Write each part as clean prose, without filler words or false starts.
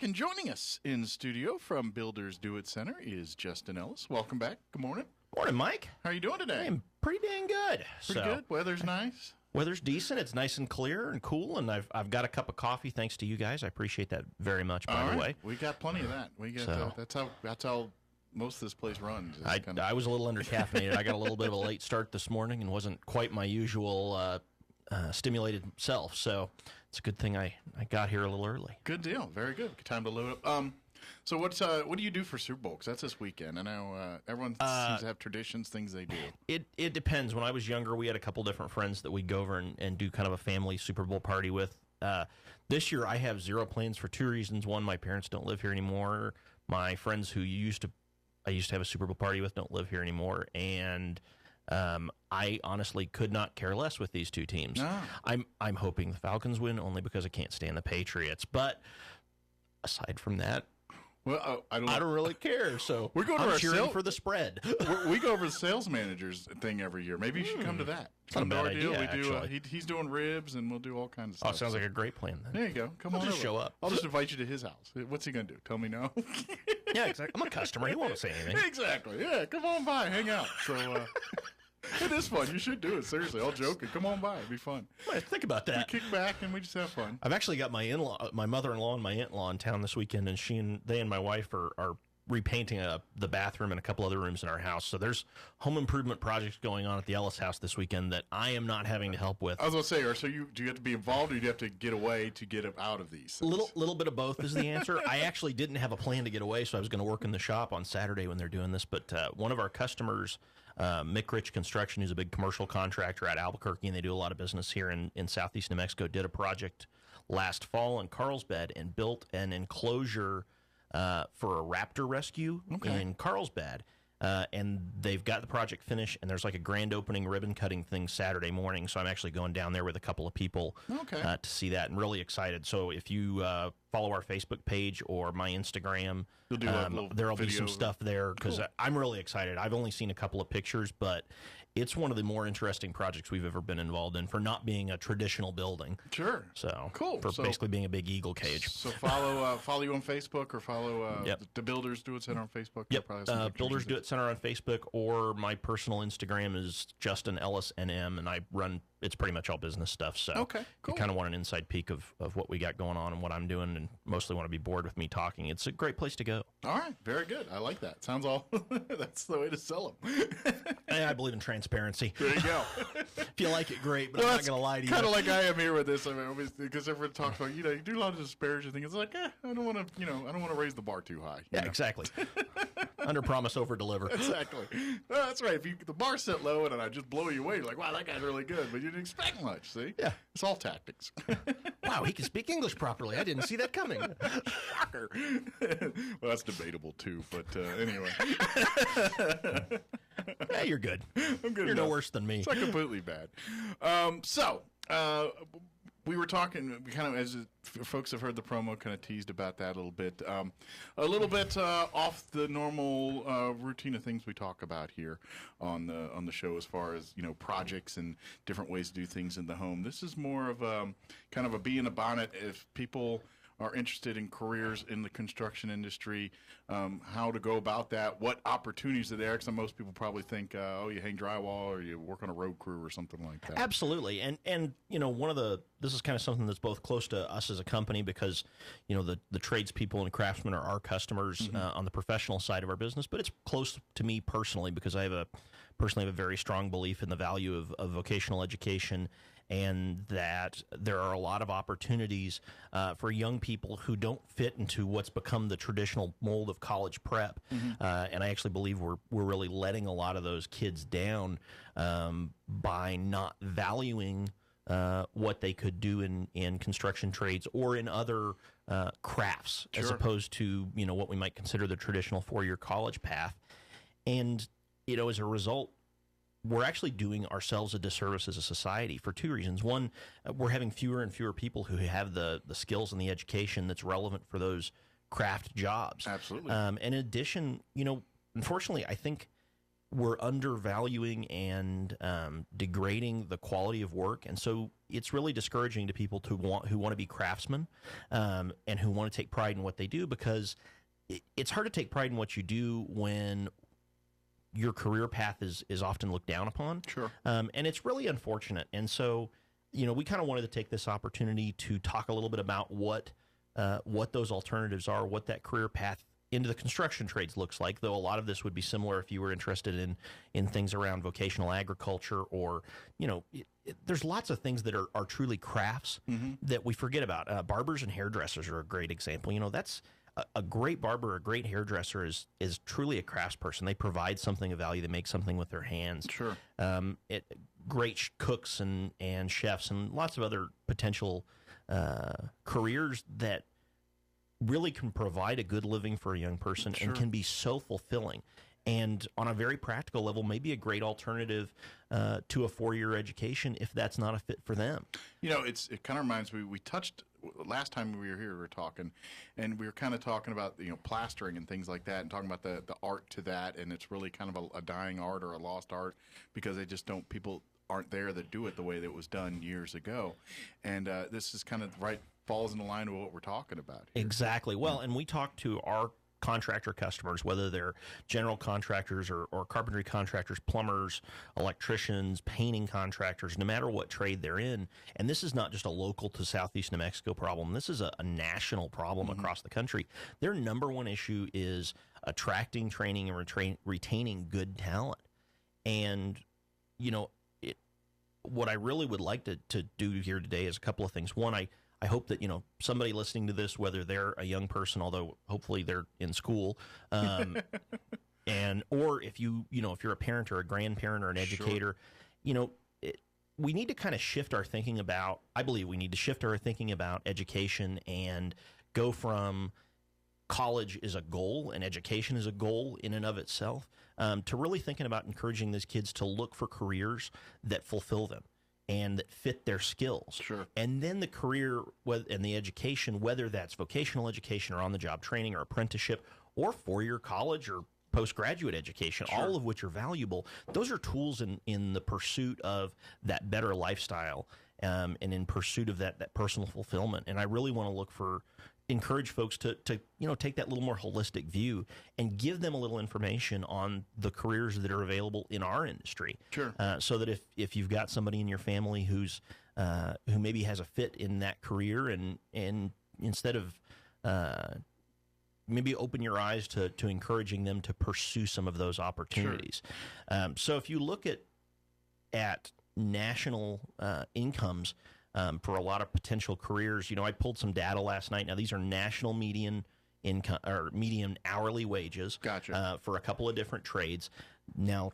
and joining us in studio from Builders Do It Center is Justin Ellis. Welcome back. Good morning. Morning, Mike. How are you doing today? I'm pretty dang good. Pretty good. Weather's nice. Weather's decent. It's nice and clear and cool, and I've got a cup of coffee thanks to you guys. I appreciate that very much. By the way, we got plenty of that. We got that's how most of this place runs. I was a little under caffeinated. I got a little bit of a late start this morning and wasn't quite my usual stimulated self. So it's a good thing I got here a little early. Good deal. Very good. Good time to load up. So what do you do for Super Bowl? 'Cause that's this weekend. I know everyone seems to have traditions, things they do. It depends. When I was younger, we had a couple different friends that we'd go over and do kind of a family Super Bowl party with. This year, I have zero plans for two reasons. One, my parents don't live here anymore. My friends who I used to have a Super Bowl party with don't live here anymore. And I honestly could not care less with these two teams. No. I'm hoping the Falcons win only because I can't stand the Patriots. But aside from that, well, I don't really care. So we're going to I'm cheering for the spread. we go over the sales managers thing every year. Maybe you should come to that. It's not a bad idea, We do. actually. He's doing ribs, and we'll do all kinds of stuff. Oh, sounds like a great plan. Then. There you go. Come on, just over. show up. I'll just invite you to his house. What's he going to do? Tell me no? Yeah, exactly. I'm a customer. He won't say anything. Exactly. Yeah, come on by, hang out. So it is fun. You should do it. Seriously, all joking. Come on by. It'd be fun. Well, think about that. We kick back and we just have fun. I've actually got my mother-in-law and my aunt-in-law in town this weekend, and they and my wife are repainting the bathroom and a couple other rooms in our house. So there's home improvement projects going on at the Ellis house this weekend that I am not having to help with. I was going to say, so do you have to be involved, or do you have to get away to get out of these? Little bit of both is the answer. I actually didn't have a plan to get away, so I was going to work in the shop on Saturday when they're doing this. But one of our customers, Mick Rich Construction, who's a big commercial contractor at Albuquerque, and they do a lot of business here in southeast New Mexico, did a project last fall in Carlsbad and built an enclosure for a raptor rescue in Carlsbad. And they've got the project finished, and there's like a grand opening ribbon cutting thing Saturday morning. So I'm actually going down there with a couple of people to see that, and really excited. So if you follow our Facebook page or my Instagram, there will be some stuff there because I'm really excited. I've only seen a couple of pictures, but it's one of the more interesting projects we've ever been involved in for not being a traditional building. Sure. So cool. For basically being a big eagle cage. So follow you on Facebook, or follow the Builders Do It Center on Facebook. Yep. Builders Do It Center on Facebook, or my personal Instagram is Justin Ellis NM, and I run. It's pretty much all business stuff. So you kind of want an inside peek of what we got going on and what I'm doing, and mostly want to be bored with me talking. It's a great place to go. All right. Very good. I like that. Sounds all that's the way to sell them. I believe in transparency. There you go. If you like it, great, but I'm not going to lie to you. Kind of like I am here with this. I mean, because everyone talks about, you do a lot of disparaging things. It's like, I don't want to raise the bar too high. Yeah, exactly. Under promise, over deliver. Exactly. Well, that's right. If the bar's set low and I just blow you away, you're like, wow, that guy's really good, but you didn't expect much. See? Yeah. It's all tactics. Wow, he can speak English properly. I didn't see that coming. Shocker. Well, that's debatable too, but anyway. Yeah, you're good. I'm good. You're no worse than me. It's not completely bad. We were talking, kind of, as folks have heard the promo, kind of teased about that a little bit. Off the normal routine of things we talk about here on the show, as far as projects and different ways to do things in the home. This is more of kind of a bee in a bonnet. If people are interested in careers in the construction industry, how to go about that, what opportunities are there, because most people probably think, you hang drywall or you work on a road crew or something like that. Absolutely. And this is kind of something that's both close to us as a company, because, the tradespeople and craftsmen are our customers on the professional side of our business, but it's close to me personally, because I have a very strong belief in the value of vocational education, and that there are a lot of opportunities for young people who don't fit into what's become the traditional mold of college prep. And I actually believe we're really letting a lot of those kids down by not valuing what they could do in construction trades or in other crafts, as opposed to what we might consider the traditional four-year college path. And as a result, we're actually doing ourselves a disservice as a society for two reasons. One, we're having fewer and fewer people who have the skills and the education that's relevant for those craft jobs. Absolutely. In addition, unfortunately, I think we're undervaluing and degrading the quality of work, and so it's really discouraging to people who want to be craftsmen and who want to take pride in what they do, because it's hard to take pride in what you do when your career path is often looked down upon. Sure. And it's really unfortunate. And so, we kind of wanted to take this opportunity to talk a little bit about what those alternatives are, what that career path into the construction trades looks like, though a lot of this would be similar if you were interested in things around vocational agriculture, or, there's lots of things that are truly crafts that we forget about. Barbers and hairdressers are a great example. That's a great barber, a great hairdresser is truly a craftsperson. They provide something of value. They make something with their hands. Sure. Great cooks and chefs and lots of other potential careers that really can provide a good living for a young person and can be so fulfilling. And on a very practical level, maybe a great alternative to a 4-year education if that's not a fit for them. It kind of reminds me, we touched last time we were here, we were talking, and we were kind of talking about plastering and things like that, and talking about the art to that, and it's really kind of a dying art or a lost art, because people aren't there that do it the way that it was done years ago. And this is kind of falls in the line of what we're talking about here. Exactly. Well, and we talk to our contractor customers, whether they're general contractors or carpentry contractors, plumbers, electricians, painting contractors, no matter what trade they're in. And this is not just a local to Southeast New Mexico problem. This is a national problem across the country. Their number one issue is attracting, training, and retaining good talent. And, what I really would like to do here today is a couple of things. One, I hope that, somebody listening to this, whether they're a young person, although hopefully they're in school, or if if you're a parent or a grandparent or an educator, we need to kind of shift our thinking about, I believe we need to shift our thinking about education and go from college is a goal and education is a goal in and of itself, to really thinking about encouraging these kids to look for careers that fulfill them and that fit their skills. Sure. And then the career and the education, whether that's vocational education or on-the-job training or apprenticeship or 4-year college or postgraduate education, all of which are valuable, those are tools in the pursuit of that better lifestyle, and in pursuit of that personal fulfillment. And I really want to encourage folks to take that little more holistic view and give them a little information on the careers that are available in our industry. Sure. So that if you've got somebody in your family who maybe has a fit in that career, and instead of maybe open your eyes to encouraging them to pursue some of those opportunities. Sure. So if you look at national incomes, for a lot of potential careers, I pulled some data last night. Now, these are national median income or median hourly wages. Gotcha. For a couple of different trades. Now,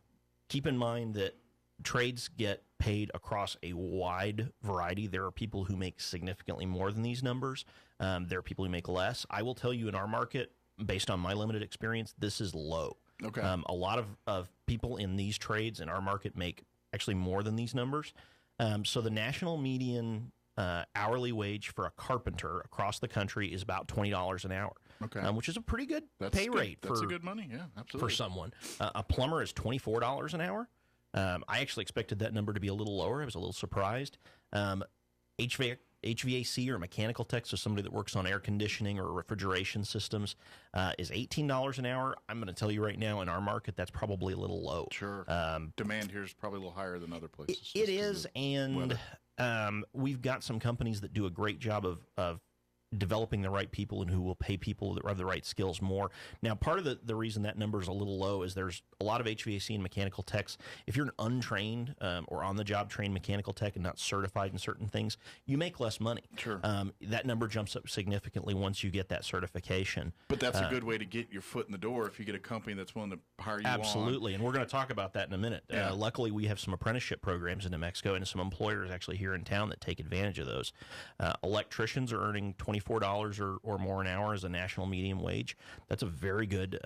keep in mind that trades get paid across a wide variety. There are people who make significantly more than these numbers. There are people who make less. I will tell you, in our market, based on my limited experience, this is low. Okay. A lot of people in these trades in our market make actually more than these numbers. So the national median hourly wage for a carpenter across the country is about $20 an hour, which is a pretty good pay rate. That's a good money, yeah, absolutely. For someone. A plumber is $24 an hour. I actually expected that number to be a little lower. I was a little surprised. HVAC or mechanical tech, so somebody that works on air conditioning or refrigeration systems, is $18 an hour. I'm going to tell you right now, in our market, that's probably a little low. Sure. Demand here is probably a little higher than other places. It is, and we've got some companies that do a great job of developing the right people and who will pay people that have the right skills more. Now, part of the reason that number is a little low is there's a lot of HVAC and mechanical techs. If you're an untrained or on-the-job trained mechanical tech and not certified in certain things, you make less money. Sure. That number jumps up significantly once you get that certification. But that's a good way to get your foot in the door if you get a company that's willing to hire you Absolutely, on. and we're going to talk about that in a minute. Yeah. Luckily, we have some apprenticeship programs in New Mexico and some employers actually here in town that take advantage of those. Electricians are earning $24 or more an hour as a national median wage. That's a very good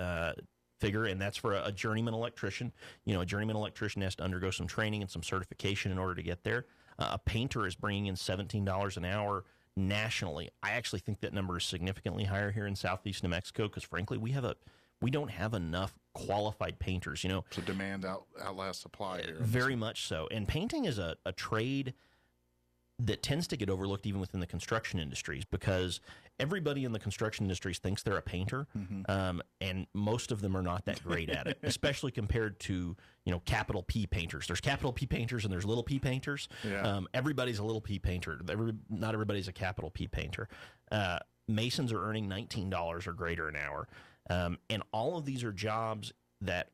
figure, and that's for a journeyman electrician. A journeyman electrician has to undergo some training and some certification in order to get there. A painter is bringing in $17 an hour nationally. I actually think that number is significantly higher here in Southeast New Mexico because, frankly, we don't have enough qualified painters. So demand outlasts supply here. Very much so. And painting is a trade that tends to get overlooked even within the construction industries, because everybody in the construction industries thinks they're a painter, and most of them are not that great at it, especially compared to, capital P painters. There's capital P painters and there's little p painters. Yeah. Everybody's a little p painter. Not everybody's a capital P painter. Masons are earning $19 or greater an hour. And all of these are jobs that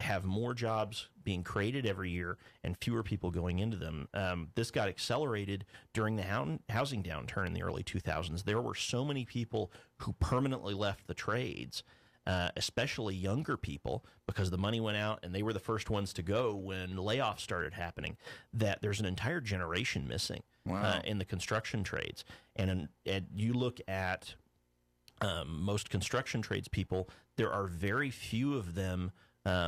have more jobs being created every year and fewer people going into them. This got accelerated during the housing downturn in the early 2000s. There were so many people who permanently left the trades, especially younger people, because the money went out and they were the first ones to go when layoffs started happening, that there's an entire generation missing. Wow. In the construction trades. And you look at most construction trades people, there are very few of them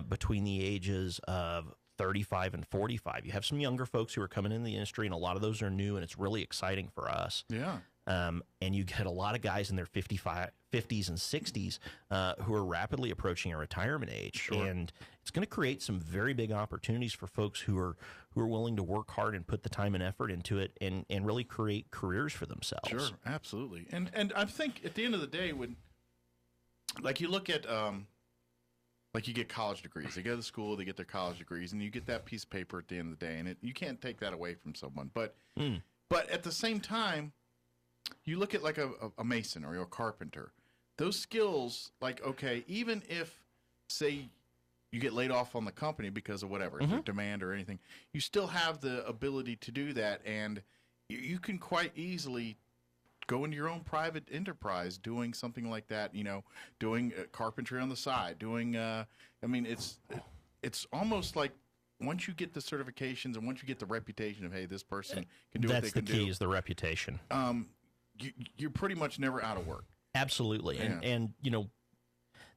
between the ages of 35 and 45. You have some younger folks who are coming in the industry, and a lot of those are new, and it's really exciting for us. Yeah. And you get a lot of guys in their 50s and 60s who are rapidly approaching a retirement age. Sure. And it's going to create some very big opportunities for folks who are willing to work hard and put the time and effort into it and really create careers for themselves. Sure, absolutely. And I think at the end of the day, when, like, you look at, like, you get college degrees. They go to school, they get their college degrees, and you get that piece of paper at the end of the day, and you can't take that away from someone. But at the same time, you look at like a mason or a carpenter. Those skills, like, okay, even if, say, you get laid off on the company because of whatever, demand or anything, you still have the ability to do that, and you can quite easily go into your own private enterprise doing something like that, doing carpentry on the side, doing, it's almost like once you get the certifications and once you get the reputation of, hey, this person can do what they can do. That's the key, is the reputation. You're pretty much never out of work. Absolutely. Yeah. And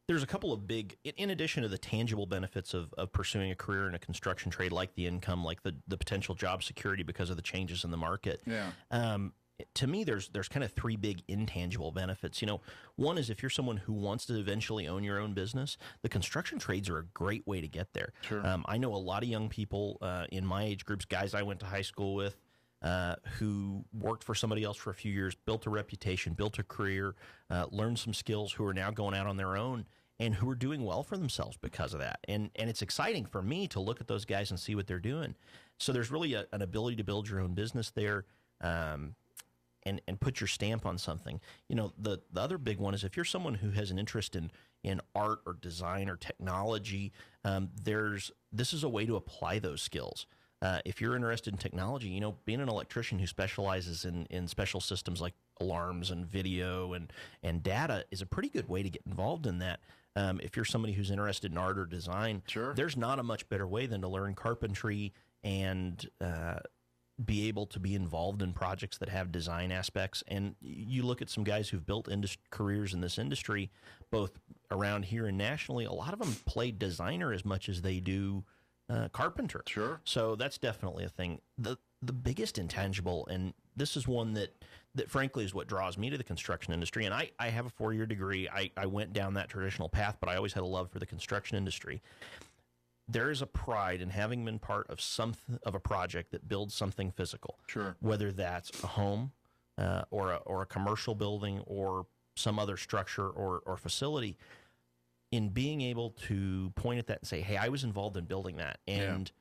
there's a couple of big, in addition to the tangible benefits of pursuing a career in a construction trade, like the income, like the potential job security because of the changes in the market. Yeah. To me, there's kind of three big intangible benefits. One is if you're someone who wants to eventually own your own business, the construction trades are a great way to get there. Sure. I know a lot of young people in my age groups, guys I went to high school with, who worked for somebody else for a few years, built a reputation, built a career, learned some skills, who are now going out on their own and who are doing well for themselves because of that. And it's exciting for me to look at those guys and see what they're doing. So there's really an ability to build your own business there, and put your stamp on something. The other big one is if you're someone who has an interest in art or design or technology, this is a way to apply those skills. If you're interested in technology, being an electrician who specializes in special systems like alarms and video and data is a pretty good way to get involved in that. If you're somebody who's interested in art or design, sure, there's not a much better way than to learn carpentry and be able to be involved in projects that have design aspects. And you look at some guys who've built careers in this industry, both around here and nationally, a lot of them play designer as much as they do carpenter. Sure. So that's definitely a thing. The biggest intangible, and this is one that frankly is what draws me to the construction industry, and I have a 4-year degree. I went down that traditional path, but I always had a love for the construction industry. There is a pride in having been part of a project that builds something physical. Sure. Whether that's a home or a commercial building or some other structure or facility, in being able to point at that and say, hey, I was involved in building that, and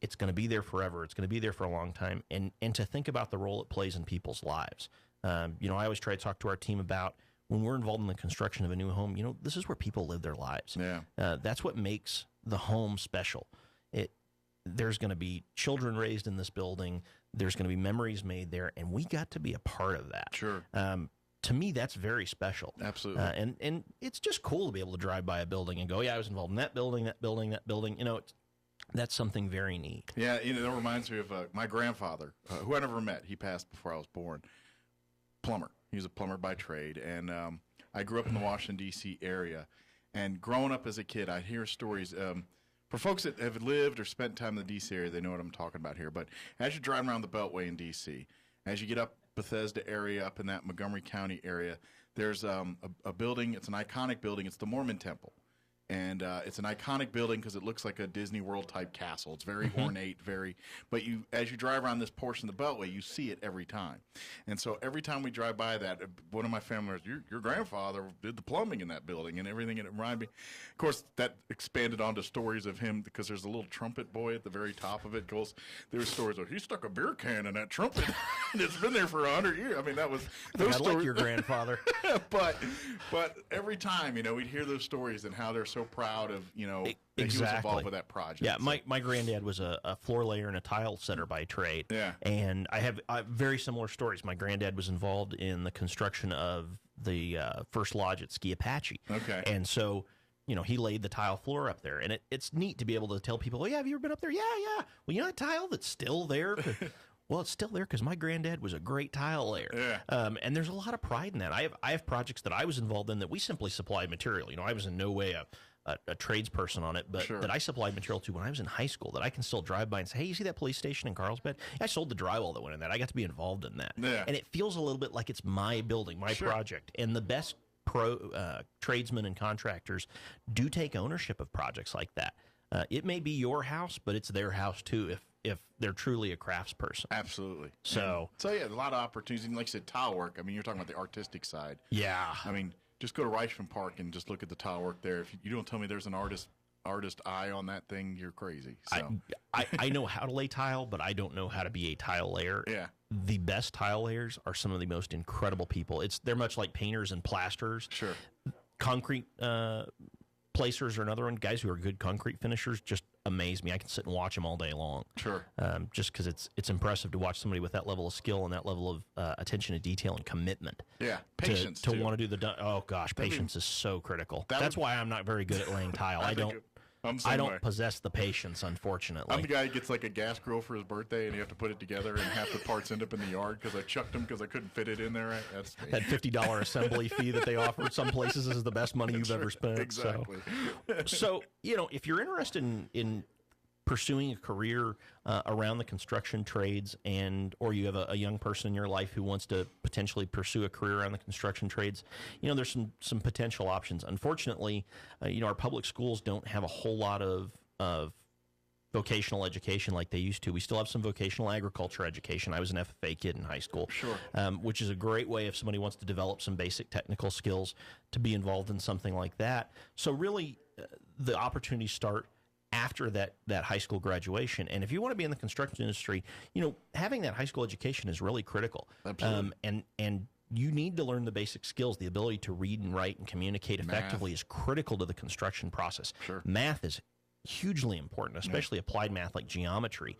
it's going to be there forever. It's going to be there for a long time. And to think about the role it plays in people's lives. I always try to talk to our team about when we're involved in the construction of a new home, this is where people live their lives. Yeah. That's what makes the home special. There's going to be children raised in this building. There's going to be memories made there, and we got to be a part of that. Sure. To me, that's very special. Absolutely. And it's just cool to be able to drive by a building and go, yeah, I was involved in that building, that building, that building. That's something very neat. Yeah, that reminds me of my grandfather, who I never met. He passed before I was born. Plumber. He was a plumber by trade, and I grew up in the Washington, D.C. area. And growing up as a kid, I'd hear stories. For folks that have lived or spent time in the D.C. area, they know what I'm talking about here. But as you're driving around the Beltway in D.C., as you get up Bethesda area, up in that Montgomery County area, there's a building. It's an iconic building. It's the Mormon Temple. and it's an iconic building because it looks like a Disney World type castle. It's very ornate, but as you drive around this portion of the Beltway, you see it every time. And so every time we drive by that, one of my family members, your grandfather did the plumbing in that building and everything, and it reminded me. Of course, that expanded onto stories of him because there's a little trumpet boy at the very top of it. There's stories of he stuck a beer can in that trumpet, and it's been there for 100 years. I mean, that was those stories. Like your grandfather. but every time, we'd hear those stories and how they're so proud of, that he was involved with that project. Yeah, my granddad was a floor layer and a tile setter by trade. Yeah. And I have very similar stories. My granddad was involved in the construction of the first lodge at Ski Apache. Okay. And so, he laid the tile floor up there. And it's neat to be able to tell people, oh, yeah, have you ever been up there? Yeah. Well, that tile that's still there? Well, it's still there because my granddad was a great tile layer. Yeah. And there's a lot of pride in that. I have projects that I was involved in that we simply supplied material. I was in no way a tradesperson on it, but Sure. that I supplied material to when I was in high school that I can still drive by and say, hey, you see that police station in Carlsbad? I sold the drywall that went in that. I got to be involved in that. Yeah. And it feels a little bit like it's my building, my Sure. project. And the best tradesmen and contractors do take ownership of projects like that. It may be your house, but it's their house too if they're truly a craftsperson. Absolutely. So yeah, a lot of opportunities. And like I said, tile work. I mean, you're talking about the artistic side. yeah. I mean, just go to Reichman Park and just look at the tile work there. If you don't tell me there's an artist eye on that thing, you're crazy. So I know how to lay tile, but I don't know how to be a tile layer. yeah. The best tile layers are some of the most incredible people. They're much like painters and plasterers. Sure. Concrete placers are another one. Guys who are good concrete finishers just amaze me. I can sit and watch them all day long. Sure. Just because it's impressive to watch somebody with that level of skill and that level of attention to detail and commitment. Yeah. Patience to too. want to do oh gosh, patience is so critical. That's why I'm not very good at laying tile. I don't possess the patience, unfortunately. I'm the guy who gets like a gas grill for his birthday, and you have to put it together, and half the parts end up in the yard because I chucked them because I couldn't fit it in there. That's me. That $50 assembly fee that they offer some places is the best money you've ever spent. Exactly. So if you're interested in pursuing a career around the construction trades, or you have a young person in your life who wants to potentially pursue a career around the construction trades, there's some potential options. Unfortunately, our public schools don't have a whole lot of vocational education like they used to. We still have some vocational agriculture education. I was an FFA kid in high school, Sure. Which is a great way if somebody wants to develop some basic technical skills to be involved in something like that. So really, the opportunities start after that high school graduation. And if you want to be in the construction industry, having that high school education is really critical. Absolutely. And you need to learn the basic skills. The ability to read and write and communicate effectively is critical to the construction process. Sure. Math is hugely important, especially applied math like geometry.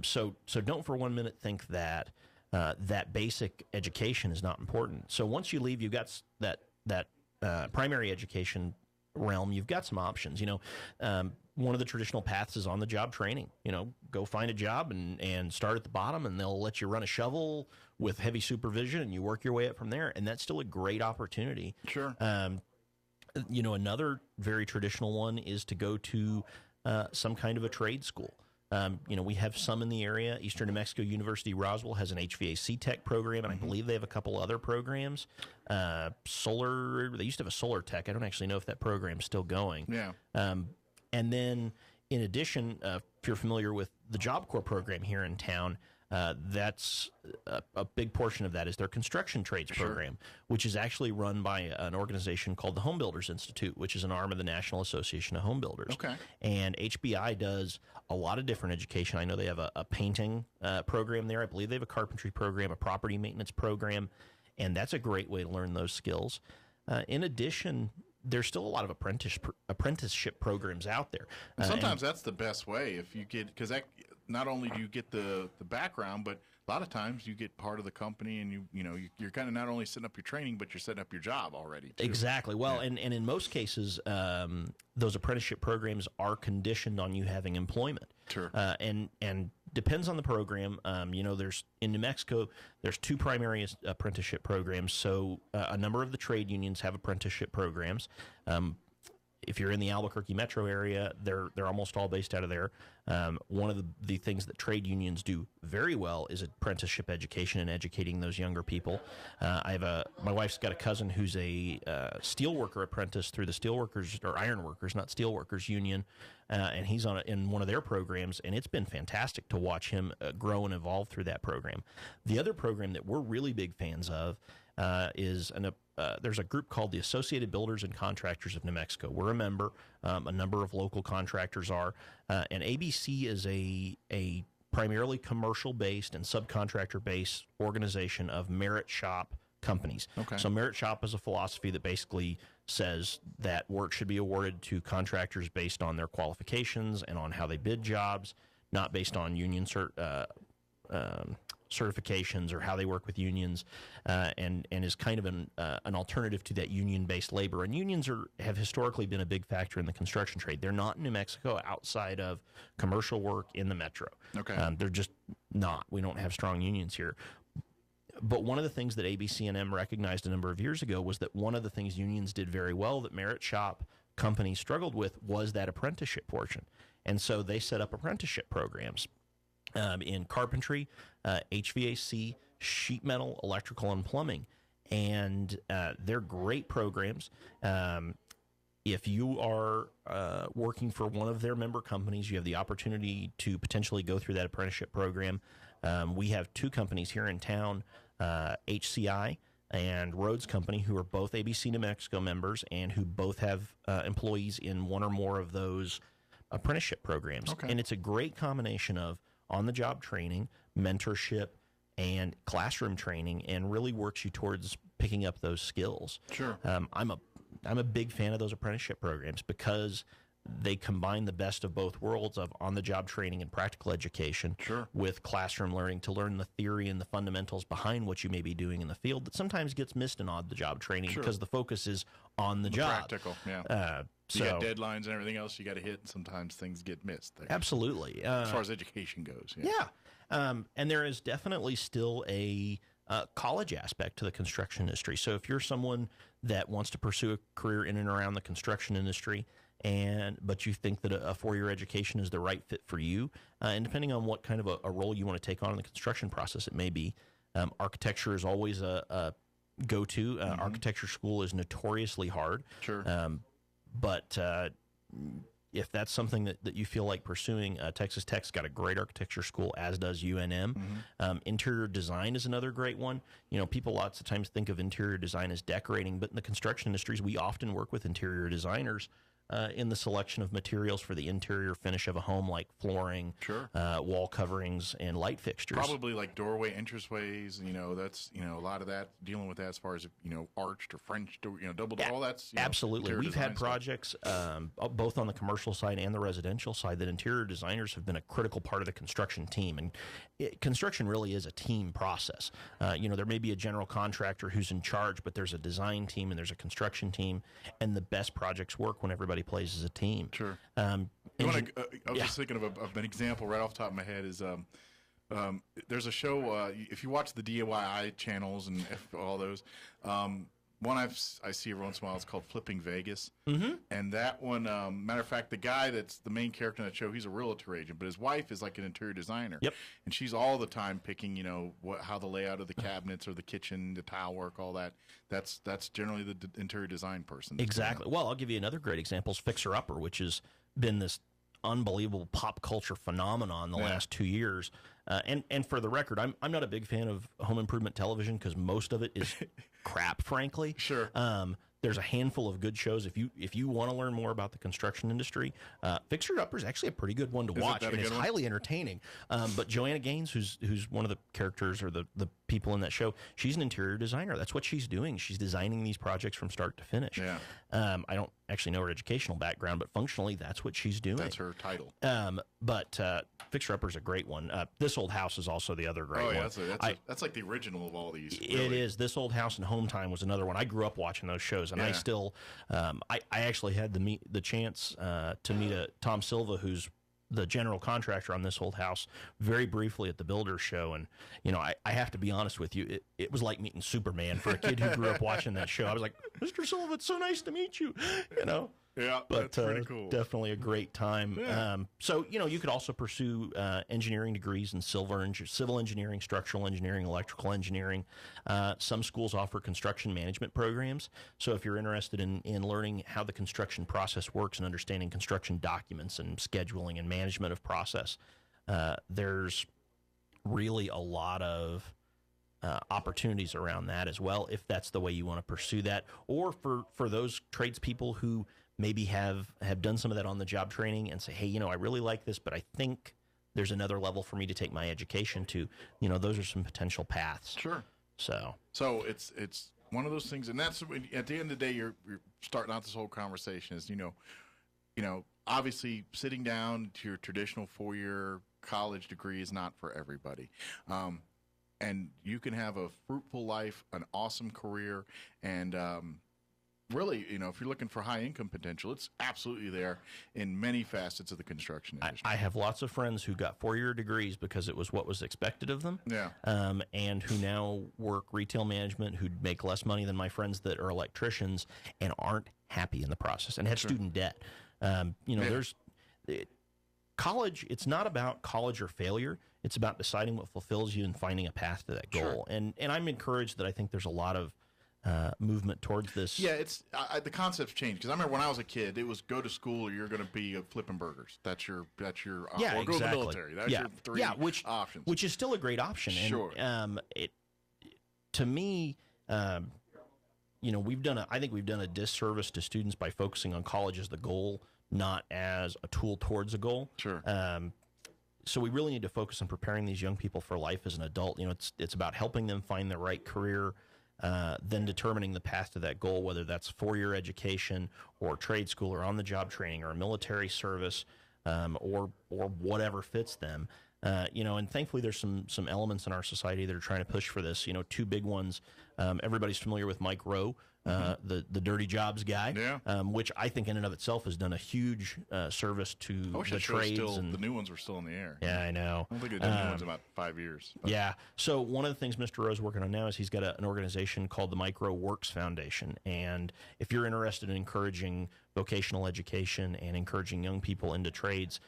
So don't for 1 minute think that that basic education is not important. So once you leave, you've got that primary education realm. You've got some options. One of the traditional paths is on-the-job training. Go find a job and start at the bottom, and they'll let you run a shovel with heavy supervision, and you work your way up from there. And that's still a great opportunity. Sure. Another very traditional one is to go to some kind of a trade school. We have some in the area. Eastern New Mexico University Roswell has an HVAC tech program, and I believe they have a couple other programs. Solar, they used to have a solar tech. I don't actually know if that program's still going. Yeah. And then, in addition, if you're familiar with the Job Corps program here in town, that's a big portion of that is their construction trades program, which is actually run by an organization called the Home Builders Institute, which is an arm of the National Association of Home Builders. Okay. And HBI does a lot of different education. I know they have a painting program there. I believe they have a carpentry program, a property maintenance program, and that's a great way to learn those skills. In addition, there's still a lot of apprenticeship programs out there. And sometimes that's the best way if you get, because that not only do you get the background, but a lot of times you get part of the company, and you're kind of not only setting up your training, but you're setting up your job already too. Exactly. Well, and in most cases, those apprenticeship programs are conditioned on you having employment. Sure. And depends on the program. There's in New Mexico, there's two primary apprenticeship programs. So a number of the trade unions have apprenticeship programs. if you're in the Albuquerque metro area, they're almost all based out of there. One of the things that trade unions do very well is apprenticeship education and educating those younger people. My wife's got a cousin who's a steelworker apprentice through the steelworkers or ironworkers, not steelworkers union, and he's in one of their programs, and it's been fantastic to watch him grow and evolve through that program. The other program that we're really big fans of there's a group called the Associated Builders and Contractors of New Mexico. We're a member. A number of local contractors are. And ABC is a primarily commercial-based and subcontractor-based organization of merit shop companies. Okay. So merit shop is a philosophy that basically says that work should be awarded to contractors based on their qualifications and on how they bid jobs, not based on union certifications or how they work with unions, and is kind of an alternative to that union-based labor. And unions have historically been a big factor in the construction trade. They're not in New Mexico outside of commercial work in the metro. Okay. They're just not. We don't have strong unions here. But one of the things that ABCNM recognized a number of years ago was that one of the things unions did very well that merit shop companies struggled with was that apprenticeship portion. And so they set up apprenticeship programs in carpentry, HVAC, sheet metal, electrical, and plumbing. And they're great programs. If you are working for one of their member companies, you have the opportunity to potentially go through that apprenticeship program. We have two companies here in town, HCI and Rhodes Company, who are both ABC New Mexico members and who both have employees in one or more of those apprenticeship programs. Okay. And it's a great combination of on-the-job training, mentorship, and classroom training, and really works you towards picking up those skills. Sure. I'm a big fan of those apprenticeship programs because they combine the best of both worlds of on-the-job training and practical education with classroom learning to learn the theory and the fundamentals behind what you may be doing in the field that sometimes gets missed in on-the-job training because the focus is on the job. Practical, yeah. You got deadlines and everything else you got to hit, and sometimes things get missed there. Absolutely. As far as education goes. Yeah. And there is definitely still a college aspect to the construction industry. So if you're someone that wants to pursue a career in and around the construction industry, but you think that a four-year education is the right fit for you, and depending on what kind of a role you want to take on in the construction process, it may be. Architecture is always a go-to. Architecture school is notoriously hard. Sure. But if that's something that you feel like pursuing, Texas Tech's got a great architecture school, as does UNM. Interior design is another great one. You know, people lots of times think of interior design as decorating, but in the construction industries, we often work with interior designers in the selection of materials for the interior finish of a home, like flooring, wall coverings, and light fixtures. Probably like doorway, entranceways. That's a lot of that, dealing with that as far as arched or French door, double door. All that's absolutely. We've had stuff. projects both on the commercial side and the residential side that interior designers have been a critical part of the construction team. And construction really is a team process. There may be a general contractor who's in charge, but there's a design team and there's a construction team, and the best projects work when everybody plays as a team. Sure. I was just thinking of an example right off the top of my head is there's a show, if you watch the DIY channels and all those, one I see every once in a while is called Flipping Vegas. And that one, matter of fact, the guy that's the main character in that show, he's a realtor agent, but his wife is like an interior designer. Yep. And she's all the time picking, how the layout of the cabinets or the kitchen, the tile work, all that. That's generally the interior design person. Exactly. Well, I'll give you another great example, Fixer Upper, which has been this unbelievable pop culture phenomenon the last 2 years. And for the record, I'm not a big fan of home improvement television because most of it is crap, frankly. Sure. There's a handful of good shows. If you want to learn more about the construction industry, Fixer Upper is actually a pretty good one to watch, and it's highly entertaining. But Joanna Gaines, who's one of the characters or the people in that show, she's an interior designer. That's what she's doing. She's designing these projects from start to finish. Yeah. I don't actually know her educational background, but functionally, that's what she's doing. That's her title. But Fixer Upper is a great one. This Old House is also the other great one. That's like the original of all these. Really. It is. This Old House and Home Time was another one. I grew up watching those shows, and I still, I actually had the chance to meet Tom Silva, who's the general contractor on This Old House, very briefly at the Builders Show. And, I have to be honest with you, it was like meeting Superman for a kid who grew up watching that show. I was like, Mr. Silva, it's so nice to meet you, Yeah, but that's pretty cool. definitely a great time. Yeah. So, you could also pursue engineering degrees in civil engineering, structural engineering, electrical engineering. Some schools offer construction management programs. So if you're interested in learning how the construction process works and understanding construction documents and scheduling and management of process, there's really a lot of opportunities around that as well, if that's the way you want to pursue that. Or for those tradespeople who maybe have done some of that on the job training and say, hey, I really like this, but I think there's another level for me to take my education to. Those are some potential paths. Sure. So it's one of those things, and that's at the end of the day, you're starting out this whole conversation is obviously sitting down to your traditional 4-year college degree is not for everybody. And you can have a fruitful life, an awesome career, and really, if you're looking for high income potential, it's absolutely there in many facets of the construction industry. I have lots of friends who got 4-year degrees because it was what was expected of them. Yeah. And who now work retail management, who make less money than my friends that are electricians and aren't happy in the process and have student debt. There's college. It's not about college or failure. It's about deciding what fulfills you and finding a path to that goal. Sure. And I'm encouraged that I think there's a lot of movement towards this. Yeah, it's the concept's changed because I remember when I was a kid, it was go to school or you're going to be flipping burgers. That's your yeah, or go exactly. to the military. That's your three options. Which is still a great option. Sure. And to me, I think we've done a disservice to students by focusing on college as the goal, not as a tool towards a goal. Sure. So we really need to focus on preparing these young people for life as an adult. It's about helping them find the right career, then determining the path to that goal, whether that's 4-year education or trade school or on-the-job training or a military service, or whatever fits them. And thankfully there's some elements in our society that are trying to push for this. Two big ones. Everybody's familiar with Mike Rowe, the dirty jobs guy, which I think in and of itself has done a huge service to the trades. The new ones were still in the air. Yeah, I know. I don't think they did new ones in about 5 years. But. Yeah. So one of the things Mr. Rowe's working on now is he's got an organization called the Micro Works Foundation. And if you're interested in encouraging vocational education and encouraging young people into trades,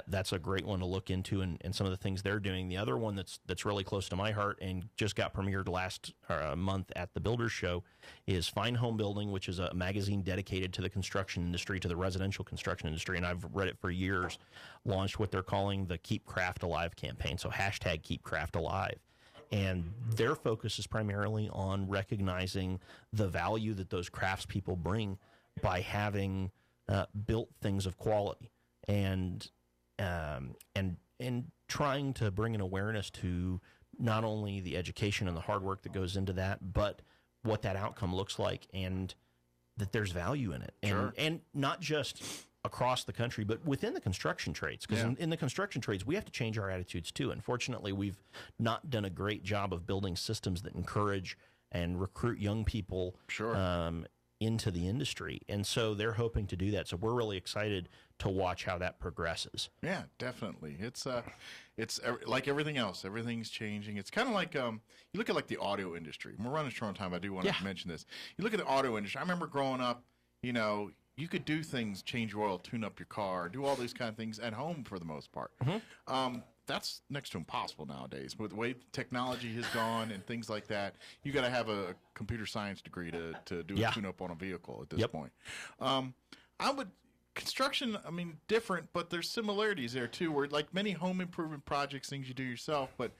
that's a great one to look into and some of the things they're doing. The other one that's really close to my heart and just got premiered last month at the Builders Show is Fine Home Building, which is a magazine dedicated to the construction industry, to the residential construction industry, and I've read it for years, launched what they're calling the Keep Craft Alive campaign, so hashtag Keep Craft Alive. And their focus is primarily on recognizing the value that those craftspeople bring by having built things of quality and trying to bring an awareness to not only the education and the hard work that goes into that, but what that outcome looks like and that there's value in it. And not just across the country, but within the construction trades. Because in the construction trades, we have to change our attitudes too. Unfortunately, we've not done a great job of building systems that encourage and recruit young people into the industry. And so they're hoping to do that. So we're really excited to watch how that progresses. Yeah, definitely. It's like everything else. Everything's changing. It's kind of like you look at like the audio industry. We're running short on time. I do want to mention this. You look at the auto industry. I remember growing up, you could do things, change your oil, tune up your car, do all these kind of things at home for the most part. Mm-hmm. That's next to impossible nowadays. With the way technology has gone and things like that, you got to have a computer science degree to do a tune-up on a vehicle at this point. Construction, different, but there's similarities there too, where like many home improvement projects, things you do yourself, but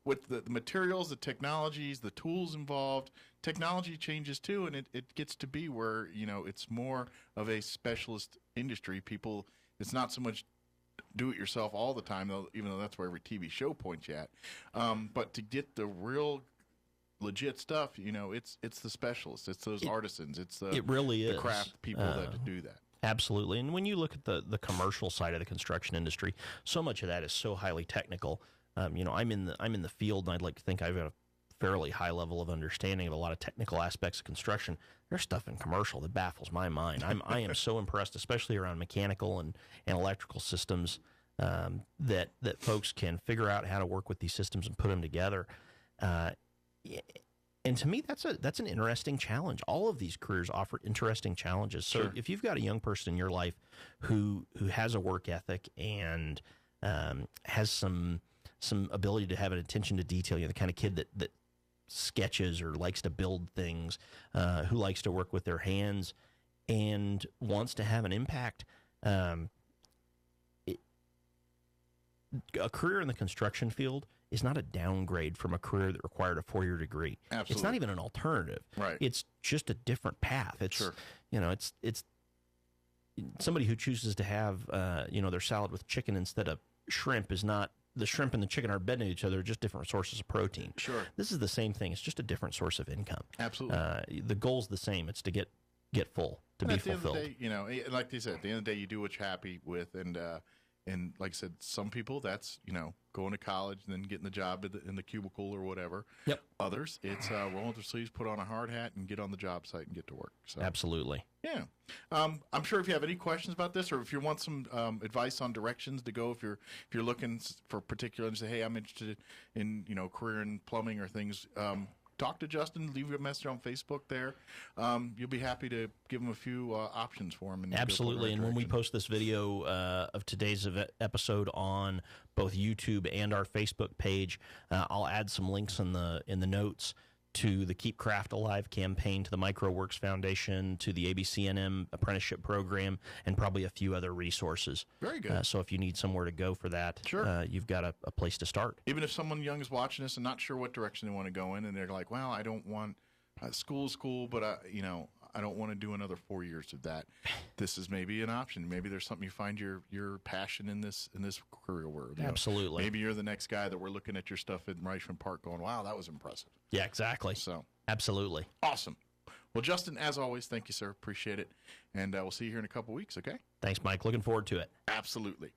with the materials, the technologies, the tools involved, technology changes too, and it gets to be where, it's more of a specialist industry. It's not so much do it yourself all the time, though, even though that's where every TV show points you at. But to get the real legit stuff, it's the specialists, it's those artisans, it really is the craft people that do that. Absolutely. And when you look at the commercial side of the construction industry, so much of that is so highly technical. I'm in the field, and I'd like to think I've got a fairly high level of understanding of a lot of technical aspects of construction. There's stuff in commercial that baffles my mind. I am so impressed, especially around mechanical and electrical systems, that folks can figure out how to work with these systems and put them together. And to me, that's an interesting challenge. All of these careers offer interesting challenges. So Sure. if you've got a young person in your life who has a work ethic and has some ability to have an attention to detail, the kind of kid that sketches or likes to build things, who likes to work with their hands and wants to have an impact, a career in the construction field is not a downgrade from a career that required a 4-year degree. Absolutely. It's not even an alternative. Right. It's just a different path. It's Sure. It's somebody who chooses to have their salad with chicken instead of shrimp is not. The shrimp and the chicken are bedding each other, just different sources of protein. Sure. This is the same thing. It's just a different source of income. Absolutely. The goal's the same. It's to get full, to be At the fulfilled. end of the day, like they said, at the end of the day, you do what you're happy with, and like I said, some people that's going to college and then getting the job in the cubicle or whatever. Yep. Others, it's roll up their sleeves, put on a hard hat, and get on the job site and get to work. So Absolutely. yeah, I'm sure if you have any questions about this, or if you want some advice on directions to go, if you're looking for particular and say, hey, I'm interested in career in plumbing or things. Talk to Justin. Leave a message on Facebook there. You'll be happy to give him a few options for him. And Absolutely. And when we post this video of today's episode on both YouTube and our Facebook page, I'll add some links in the notes to the Keep Craft Alive campaign, to the MicroWorks Foundation, to the ABCNM apprenticeship program, and probably a few other resources. Very good. So if you need somewhere to go for that, Sure. You've got a place to start. Even if someone young is watching this and not sure what direction they want to go in, and they're like, well, I don't want school, but I don't want to do another 4 years of that. This is maybe an option. Maybe there's something you find your passion in this career world. Absolutely. Maybe you're the next guy that we're looking at your stuff in Reichman Park going, wow, that was impressive. Yeah, exactly. So Absolutely. awesome. Well, Justin, as always, thank you, sir. Appreciate it. And we'll see you here in a couple weeks, okay? Thanks, Mike. Looking forward to it. Absolutely.